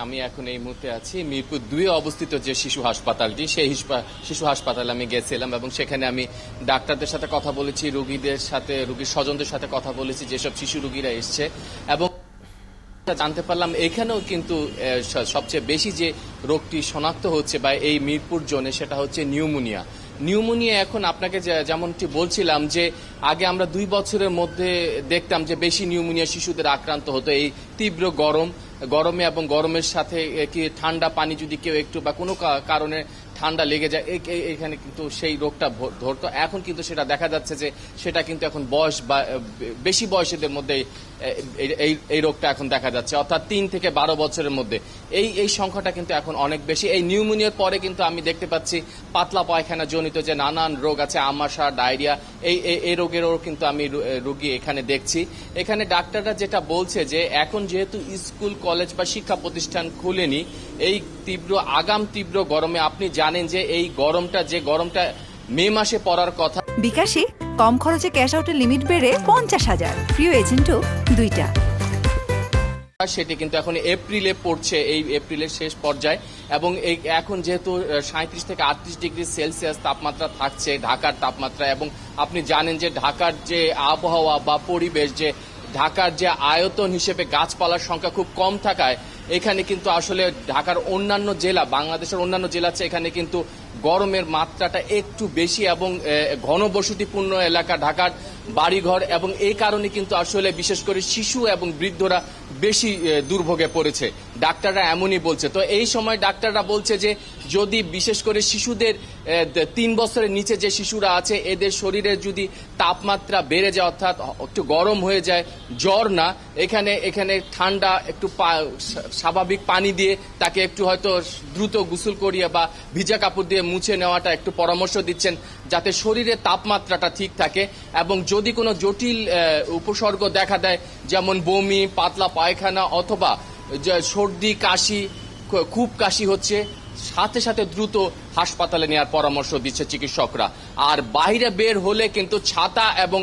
আমি এখন এই মুহূর্তে আছি মিরপুর 2 অবস্থিত যে শিশু হাসপাতালটি, সেই শিশু হাসপাতালে আমি গেছিলাম এবং সেখানে আমি ডাক্তারদের সাথে কথা বলেছি, রোগীর স্বজনদের সাথে কথা বলেছি, যেসব শিশু রোগীরা এসছে, এবং জানতে পারলাম এখানেও কিন্তু সবচেয়ে বেশি যে রোগটি শনাক্ত হচ্ছে বা এই মিরপুর জোনে, সেটা হচ্ছে নিউমোনিয়া। এখন আপনাকে যেমনটি বলছিলাম যে আগে আমরা 2 বছরের মধ্যে দেখতাম যে বেশি নিউমোনিয়া শিশুদের আক্রান্ত হতো। এই তীব্র গরমে এবং গরমের সাথে কি ঠান্ডা পানি যদি কেউ একটু বা কোনো কারণে ঠান্ডা লেগে যায়, এখানে কিন্তু সেই রোগটা ধরতো। এখন কিন্তু সেটা দেখা যাচ্ছে যে সেটা কিন্তু এখন বয়স বা বেশি বয়সীদের মধ্যে এই রোগটা এখন দেখা যাচ্ছে, অর্থাৎ 3 থেকে 12 বছরের মধ্যে এই সংখ্যাটা কিন্তু এখন অনেক বেশি। এই নিউমোনিয়ার পরে কিন্তু আমি দেখতে পাচ্ছি পাতলা পায়খানা জনিত যে নানান রোগ আছে, আমাশা, ডায়রিয়া, এই রোগেরও কিন্তু আমি রোগী এখানে দেখছি। এখানে ডাক্তাররা যেটা বলছে যে এখন যেহেতু স্কুল, কলেজ বা শিক্ষা প্রতিষ্ঠান খুলেনি, এই আগাম তীব্র গরমে আপনি জানেন যে এই গরমটা মে মাসে পড়ার কথা। বিকাশে কম খরচে ক্যাশ আউটের লিমিট বেড়ে 50,000, প্রিয় এজেন্টও 2টা। সেটি কিন্তু এখন এপ্রিলে পড়ছে, এই এপ্রিলের শেষ পর্যায়ে, এবং এখন যেহেতু 37 থেকে 38 ডিগ্রি সেলসিয়াস তাপমাত্রা থাকছে ঢাকার তাপমাত্রা, এবং আপনি জানেন যে ঢাকার যে আবহাওয়া বা পরিবেশ, যে ঢাকার যে আয়তন হিসেবে গাছপালার সংখ্যা খুব কম থাকায় এখানে কিন্তু আসলে ঢাকার অন্যান্য জেলা, বাংলাদেশের অন্যান্য জেলা আছে, এখানে কিন্তু গরমের মাত্রাটা একটু বেশি এবং ঘনবসতিপূর্ণ এলাকা ঢাকার বাড়িঘর, এবং এই কারণে কিন্তু আসলে বিশেষ করে শিশু এবং বৃদ্ধরা বেশি দুর্ভোগে পড়েছে। ডাক্তাররা এমনই বলছে। তো এই সময় ডাক্তাররা বলছে যে যদি বিশেষ করে শিশুদের 3 বছরের নিচে যে শিশুরা আছে, এদের শরীরের যদি তাপমাত্রা বেড়ে যায়, অর্থাৎ একটু গরম হয়ে যায়, জ্বর না, এখানে ঠান্ডা একটু স্বাভাবিক পানি দিয়ে তাকে একটু হয়তো দ্রুত গোসল করিয়ে বা ভিজা কাপড় দিয়ে মুছে নেওয়াটা একটু পরামর্শ দিচ্ছেন, যাতে শরীরের তাপমাত্রাটা ঠিক থাকে। এবং যদি কোনো জটিল উপসর্গ দেখা দেয়, যেমন বমি, পাতলা পায়খানা অথবা সর্দি, কাশি, খুব কাশি হচ্ছে, সাথে সাথে দ্রুত হাসপাতালে নেওয়ার পরামর্শ দিচ্ছে চিকিৎসকরা। আর বাইরে বের হলে কিন্তু ছাতা এবং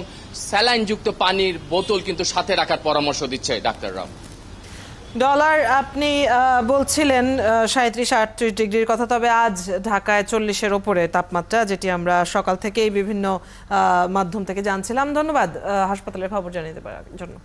স্যালাইনযুক্ত পানির বোতল কিন্তু সাথে রাখার পরামর্শ দিচ্ছে ডাক্তাররা। ডলার, আপনি বলছিলেন 37-38 ডিগ্রির কথা, তবে আজ ঢাকায় 40-এর ওপরে তাপমাত্রা, যেটি আমরা সকাল থেকেই বিভিন্ন মাধ্যম থেকে জানছিলাম। ধন্যবাদ হাসপাতালের খবর জানিয়ে দেওয়ার জন্য।